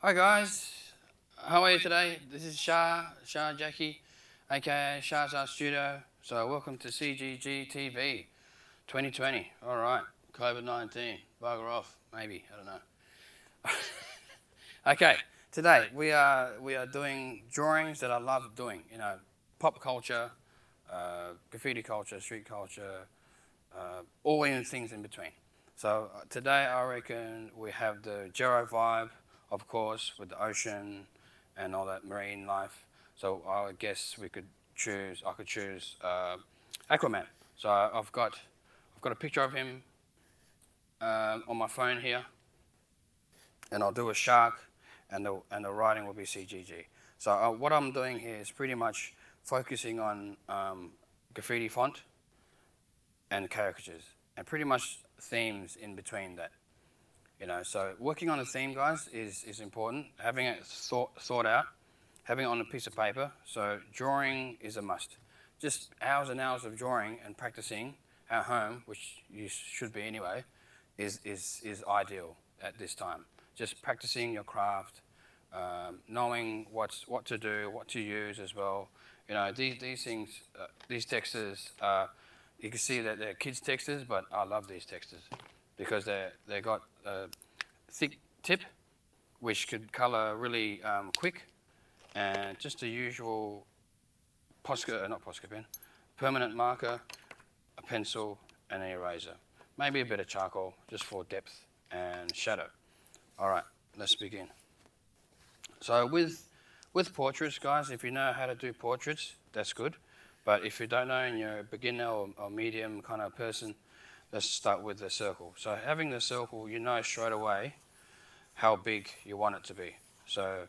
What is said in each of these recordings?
Hi guys, how are you today? This is Shah Jackey, aka Shah's Art Studio. So welcome to CGG TV 2020. All right, COVID-19, bugger off, maybe I don't know. Okay, today we are doing drawings that I love doing. Pop culture, graffiti culture, street culture, all in things in between. So today I reckon we have the Gero vibe, of course, with the ocean and all that marine life. So I guess I could choose Aquaman. So I've got a picture of him on my phone here, and I'll do a shark, and the writing will be CGG. So what I'm doing here is pretty much focusing on graffiti font and caricatures, and pretty much themes in between that. So working on a theme, guys, is important. Having it thought out, having it on a piece of paper. So drawing is a must. Just hours and hours of drawing and practicing at home, which you should be anyway, is ideal at this time. Just practicing your craft, knowing what to do, what to use as well. These things, these textures, you can see that they're kids textures, but I love these textures because they got a thick tip, which could color really quick, and just the usual not Posca pen, permanent marker, a pencil, and an eraser. Maybe a bit of charcoal just for depth and shadow. All right, let's begin. So with portraits, guys, if you know how to do portraits, that's good. But if you don't know and you're a beginner or medium kind of person, let's start with the circle. So having the circle, you know straight away how big you want it to be. So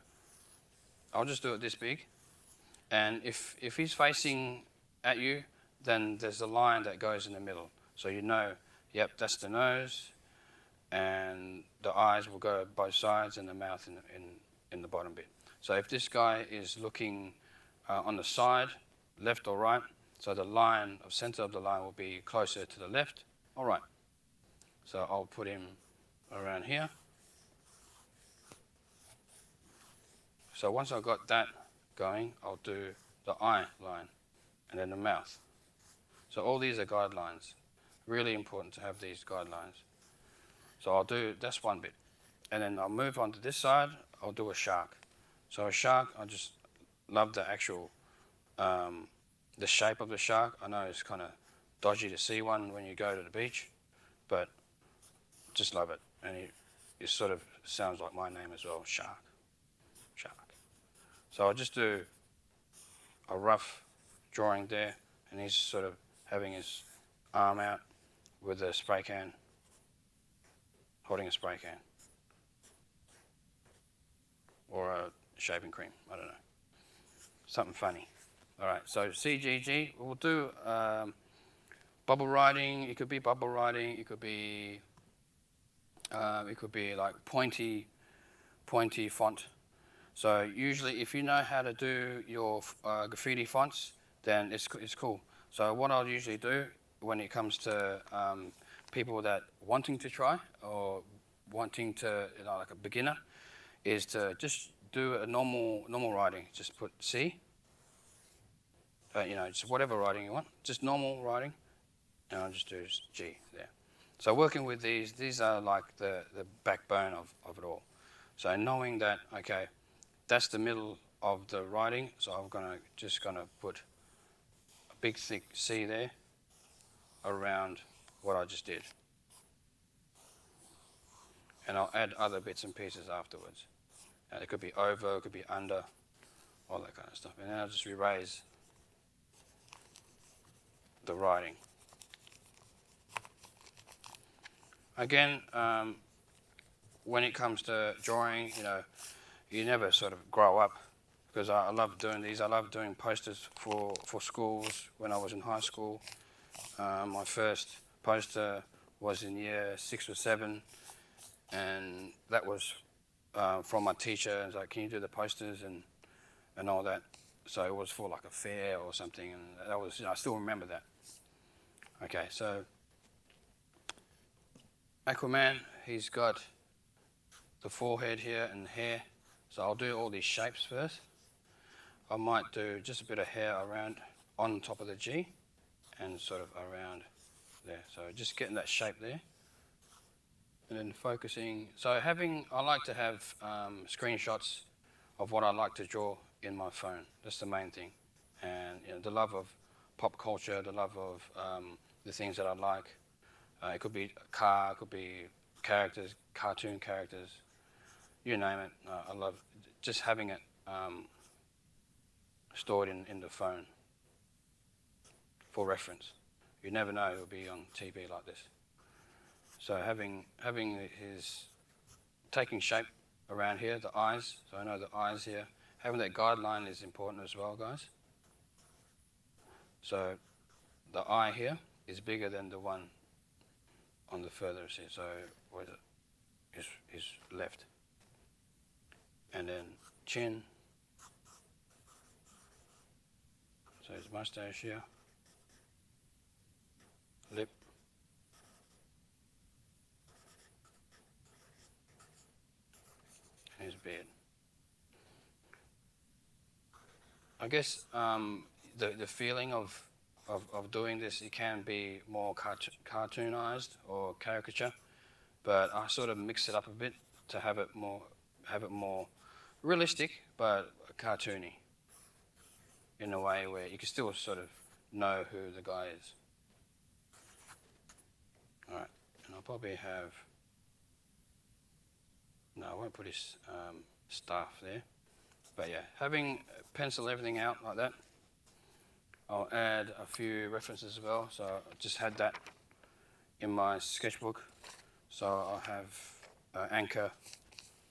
I'll just do it this big. And if he's facing at you, then there's a line that goes in the middle. So you know, yep, that's the nose, and the eyes will go both sides, and the mouth in the bottom bit. So if this guy is looking on the side, left or right, so the line of center of the line will be closer to the left or right. So I'll put him around here. So once I've got that going, I'll do the eye line and then the mouth. So all these are guidelines. Really important to have these guidelines. So that's one bit. And then I'll move on to this side, I'll do a shark. So a shark, I just love the actual, the shape of the shark. I know it's kind of dodgy to see one when you go to the beach, but just love it. And it sort of sounds like my name as well, Shark. So I'll just do a rough drawing there, and he's sort of having his arm out with a spray can, holding a spray can, or a shaving cream, I don't know. Something funny. All right, so CGG, we'll do bubble writing. It could be bubble writing. It could be like pointy font. So usually, if you know how to do your graffiti fonts, then it's cool. So what I'll usually do when it comes to people that wanting to try or wanting to, like a beginner, is to just do a normal writing. Just put C. Just whatever writing you want. Just normal writing, and I'll just do G there. So working with these are like the backbone of it all. So knowing that, okay, that's the middle of the writing, so I'm just gonna put a big thick C there around what I just did. And I'll add other bits and pieces afterwards. And it could be over, it could be under, all that kind of stuff. And then I'll just erase the writing. Again, when it comes to drawing, you never sort of grow up, because I love doing these. I love doing posters for schools when I was in high school. My first poster was in year 6 or 7, and that was from my teacher. It's like, can you do the posters and all that? So it was for like a fair or something, and that was, I still remember that. Okay, so Aquaman, he's got the forehead here and hair. So I'll do all these shapes first. I might do just a bit of hair around on top of the G and sort of around there. So just getting that shape there. And then focusing. So I like to have screenshots of what I like to draw in my phone. That's the main thing. And the love of pop culture, the love of the things that I like. It could be a car, it could be characters, cartoon characters, you name it. I love just having it stored in the phone for reference. You never know it'll be on TV like this. So having his taking shape around here, the eyes. So I know the eyes here. Having that guideline is important as well, guys. So the eye here is bigger than the one on the further side. So where is left. And then chin. So his mustache here. Lip. And his beard. I guess the feeling of doing this, it can be more cartoonized or caricature, but I sort of mix it up a bit to have it more realistic, but cartoony in a way where you can still sort of know who the guy is. All right, and I'll probably have, no, I won't put his staff there, but yeah, having pencil everything out like that. I'll add a few references as well, so I just had that in my sketchbook. So I'll have anchor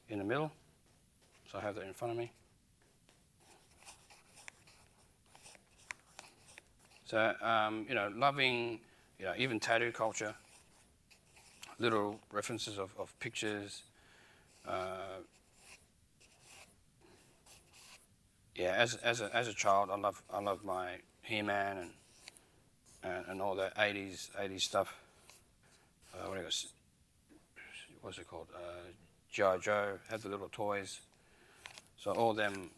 in the middle, so I have that in front of me. So, loving, even tattoo culture, little references of pictures. As a child, I love my He-Man and all that 80s stuff. What's it called? G.I. Joe, had the little toys. So all them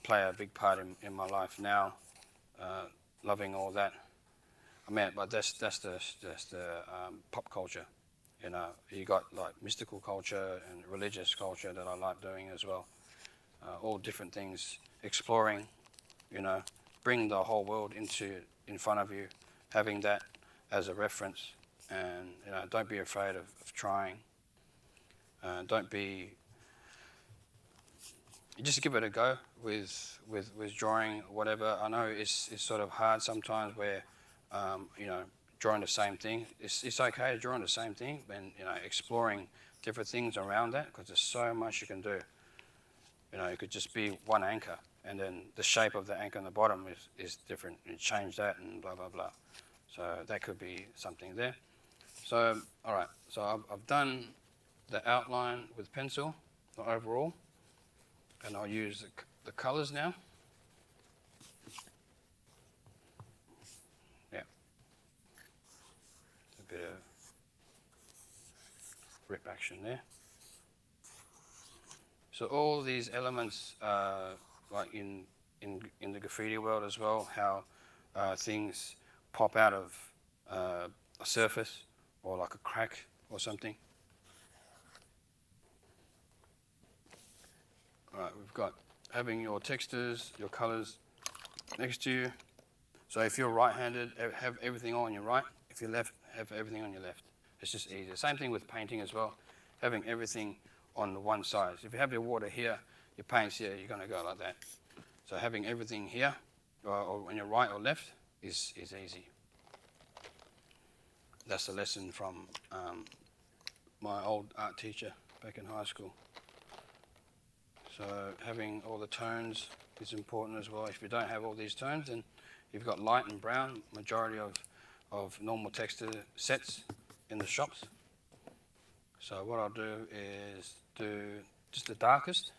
play a big part in my life now. Loving all that. I mean, but that's the pop culture. You got like mystical culture and religious culture that I like doing as well. All different things, exploring, bring the whole world in front of you, having that as a reference, and don't be afraid of trying. Just give it a go with drawing whatever. I know it's sort of hard sometimes where drawing the same thing. It's okay to draw the same thing, and exploring different things around that, because there's so much you can do. It could just be one anchor, and then the shape of the anchor on the bottom is different. You change that and blah, blah, blah. So that could be something there. So, all right. So I've done the outline with pencil, the overall, and I'll use the colors now. Yeah. A bit of rip action there. So all these elements, like in the graffiti world as well, how things pop out of a surface or like a crack or something. All right, we've got having your textures, your colors next to you. So if you're right-handed, have everything on your right. If you're left, have everything on your left. It's just easier. Same thing with painting as well, having everything on the one side. If you have your water here, your paint's here, you're going to go like that. So having everything here, or on your right or left, is easy. That's a lesson from my old art teacher back in high school. So having all the tones is important as well. If you don't have all these tones, then you've got light and brown, majority of normal texture sets in the shops. So what I'll do is do just the darkest.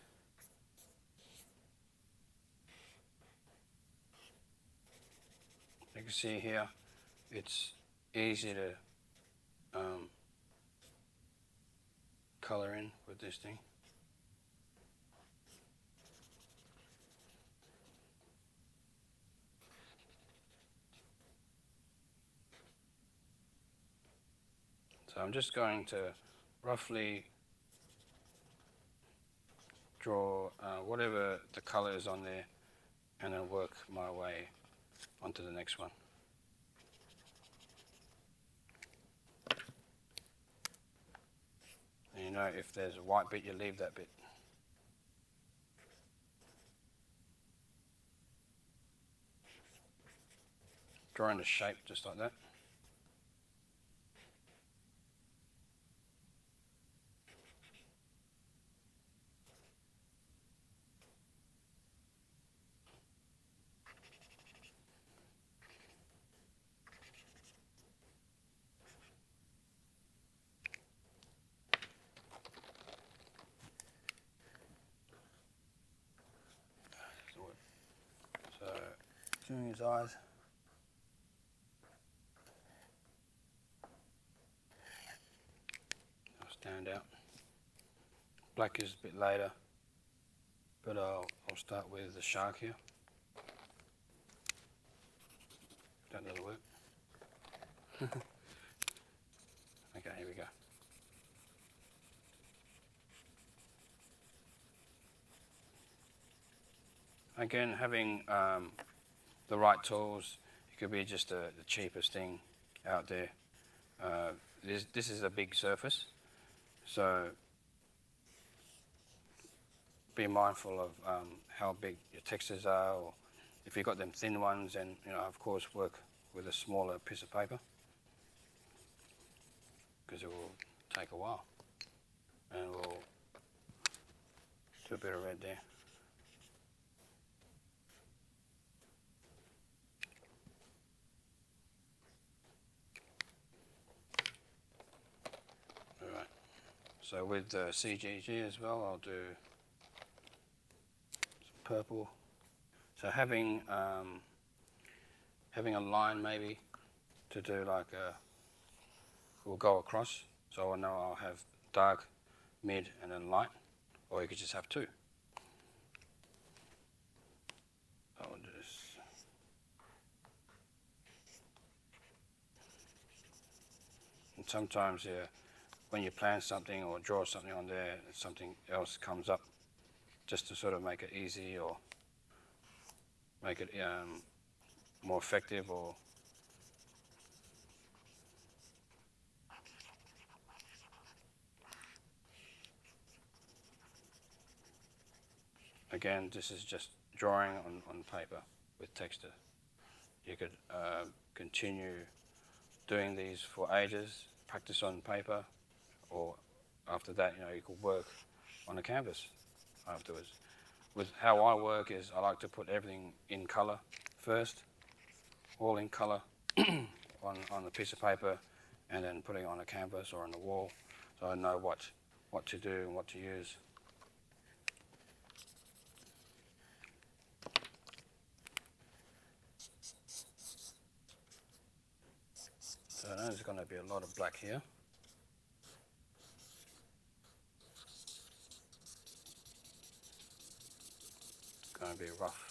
You can see here, it's easy to color in with this thing. So I'm just going to roughly draw whatever the colour is on there, and then work my way onto the next one. And you know, if there's a white bit, you leave that bit. Drawing the shape just like that. So, doing his eyes. I'll stand out. Black is a bit later, but I'll start with the shark here. Don't let it work. Okay, here we go. Again, having the right tools, it could be just the cheapest thing out there. This is a big surface, so be mindful of how big your textures are, or if you've got them thin ones, then of course work with a smaller piece of paper, because it will take a while. And we'll do a bit of red there. Alright, so with the CGG as well, I'll do some purple. So having a line maybe to do like we'll go across, so I know I'll have dark, mid, and then light, or you could just have two. I'll do this. And sometimes when you plan something or draw something on there, something else comes up, just to sort of make it easy or make it more effective, or again, this is just drawing on paper with texture. You could continue doing these for ages, practice on paper, or after that, you could work on a canvas afterwards. With how I work is I like to put everything in colour first, all in colour on a piece of paper, and then putting it on a canvas or on the wall, so I know what to do and what to use. So I know there's going to be a lot of black here. It's going to be rough.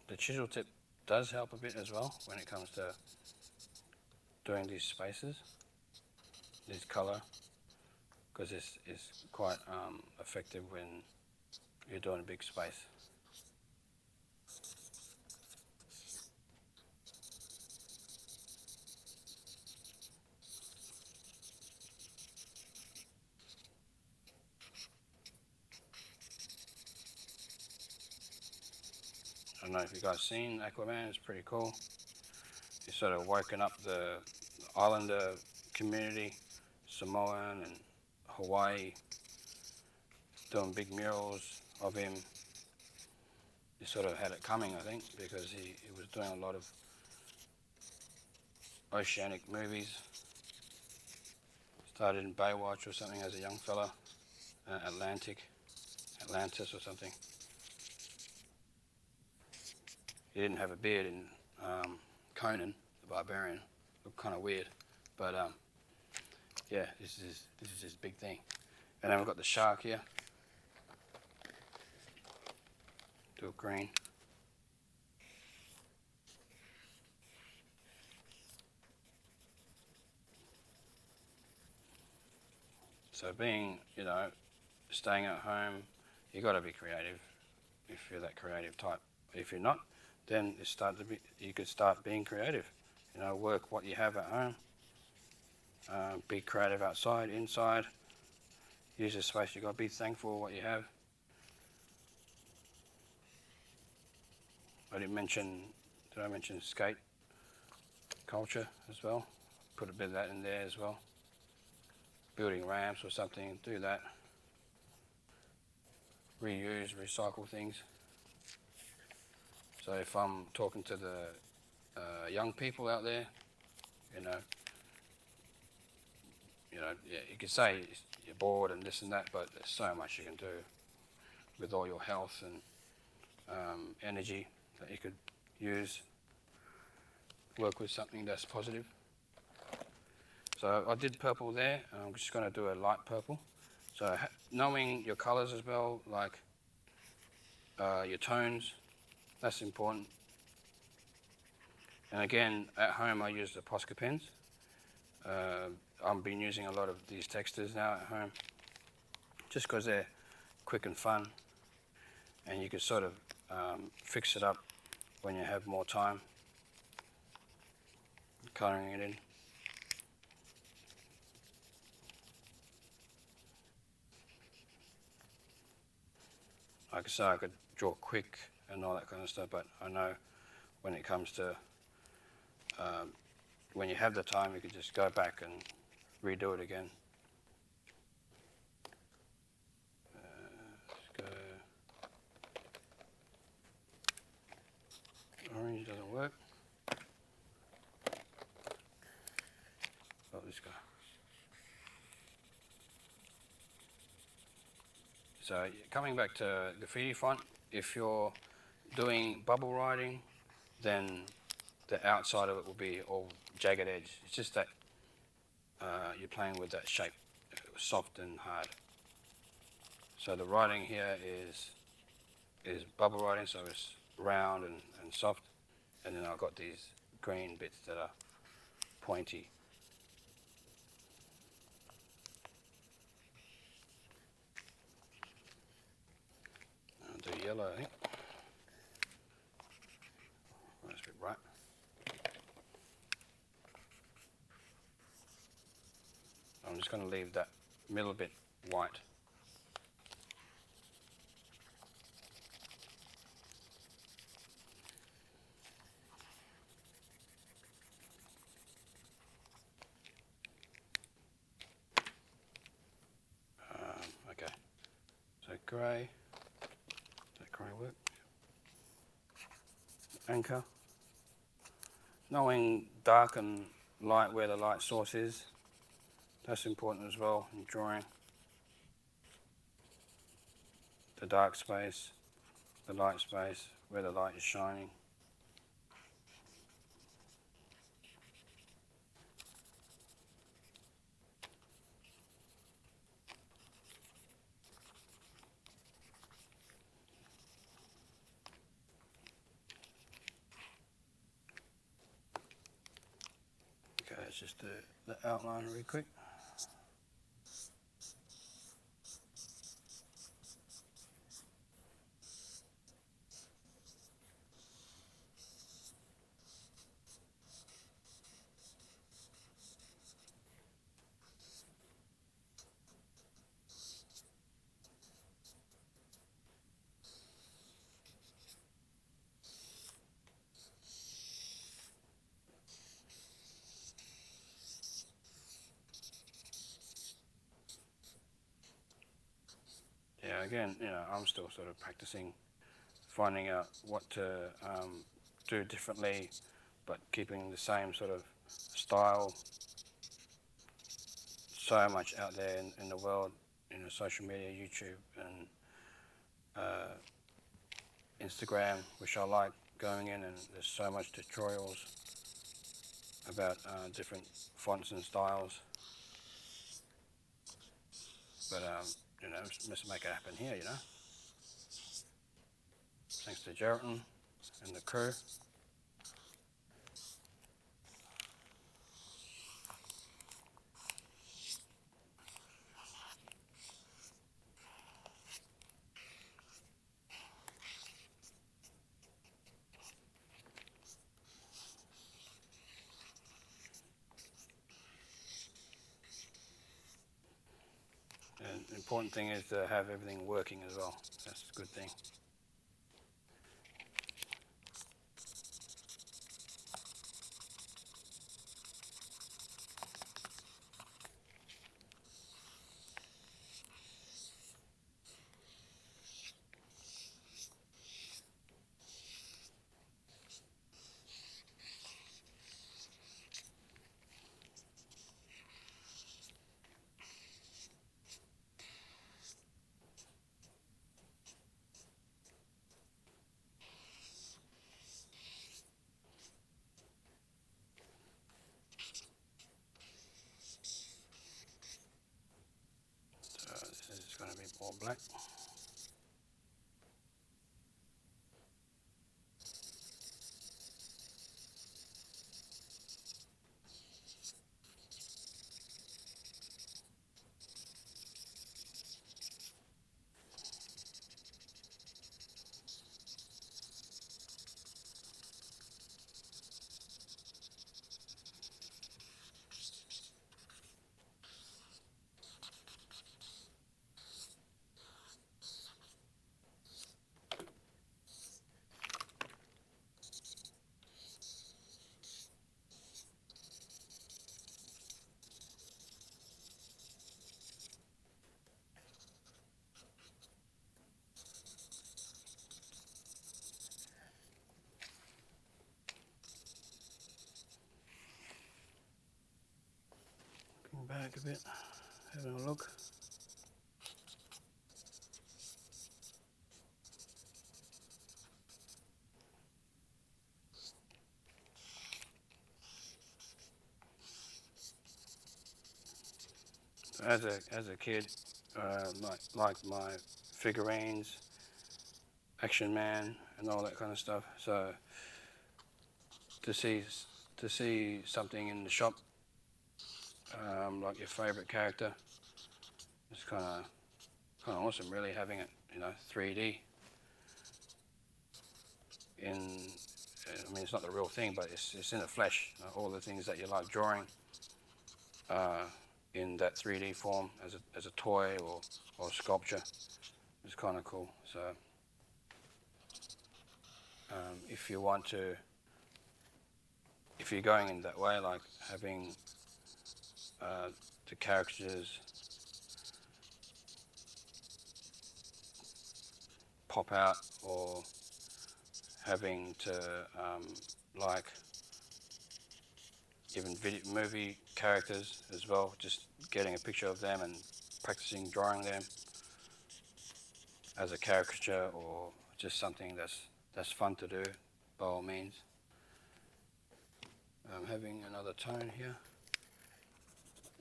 The chisel tip does help a bit as well when it comes to doing these spaces, this colour, because it's quite effective when you're doing a big space. I don't know if you guys seen Aquaman, it's pretty cool. He's sort of woken up the islander community, Samoan and Hawaii, doing big murals of him. He sort of had it coming, I think, because he was doing a lot of oceanic movies. Started in Baywatch or something as a young fella, Atlantis or something. He didn't have a beard in Conan the Barbarian, look kind of weird, but yeah, this is his big thing. And then we've got the shark here. Do a green. So being, staying at home, you got to be creative if you're that creative type. If you're not, then you could start being creative. Work what you have at home. Be creative outside, inside. Use the space you got. Be thankful for what you have. Did I mention skate culture as well? Put a bit of that in there as well. Building ramps or something, do that. Reuse, recycle things. So if I'm talking to the young people out there, you could say you're bored and this and that, but there's so much you can do with all your health and energy that you could use. Work with something that's positive. So I did purple there. I'm just going to do a light purple. So knowing your colours as well, like your tones, that's important. And again, at home I use the Posca pens. I've been using a lot of these textas now at home, just because they're quick and fun, and you can sort of fix it up when you have more time, colouring it in. Like I say, I could draw quick and all that kind of stuff, but I know when it comes to when you have the time, you could just go back and redo it again. Let's go. Orange doesn't work. Oh, this guy. So coming back to graffiti font, if you're doing bubble writing, then the outside of it will be all jagged edge. It's just that you're playing with that shape, soft and hard. So the writing here is bubble writing, so it's round and soft. And then I've got these green bits that are pointy. I'll do yellow, I think. That's a bit bright. I'm just going to leave that middle bit white. Okay, so grey. Does that grey work? Anchor. Knowing dark and light where the light source is, that's important as well in drawing. The dark space, the light space, where the light is shining. Okay, let's just do the outline really quick. Yeah, again, I'm still sort of practicing, finding out what to do differently, but keeping the same sort of style. So much out there in the world, social media, YouTube and Instagram, which I like going in, and there's so much tutorials. about different fonts and styles. But you know, let's make it happen here, you know. Thanks to Geraldton and the crew. And the important thing is to have everything working as well. That's a good thing. So this is going to be more black. Looking back a bit, having a look. As a kid, like my figurines, Action Man, and all that kind of stuff. So to see something in the shop, like your favourite character, it's kind of awesome. Really having it, you know, 3D. I mean, it's not the real thing, but it's in the flesh. All the things that you like drawing. In that 3D form as a toy or sculpture. It's kind of cool. So if you want to, if you're going in that way, like having the characters pop out, or having to like even movie characters as well, just getting a picture of them and practicing drawing them as a caricature, or just something that's fun to do, by all means. I'm having another tone here.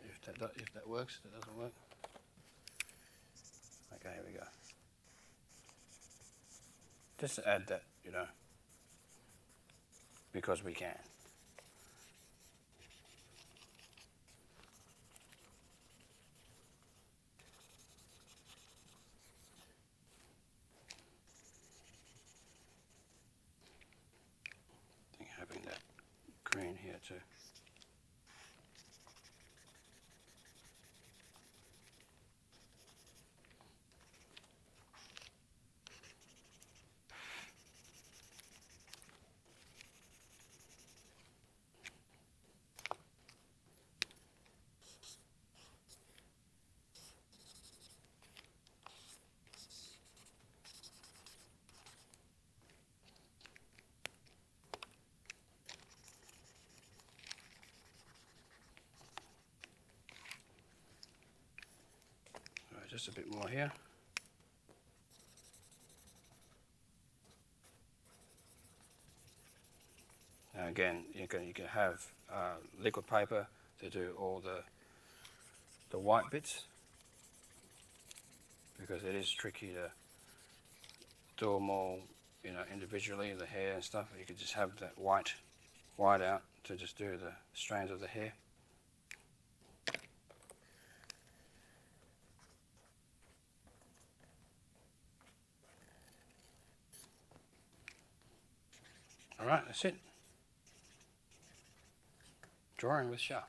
If that works, that doesn't work. Okay, here we go. Just to add that, you know, because we can. I think having that green here too. Just a bit more here. again, you can have liquid paper to do all the white bits, because it is tricky to do them all, individually, the hair and stuff. You could just have that white out to just do the strands of the hair. All right, that's it. Drawing with Shah.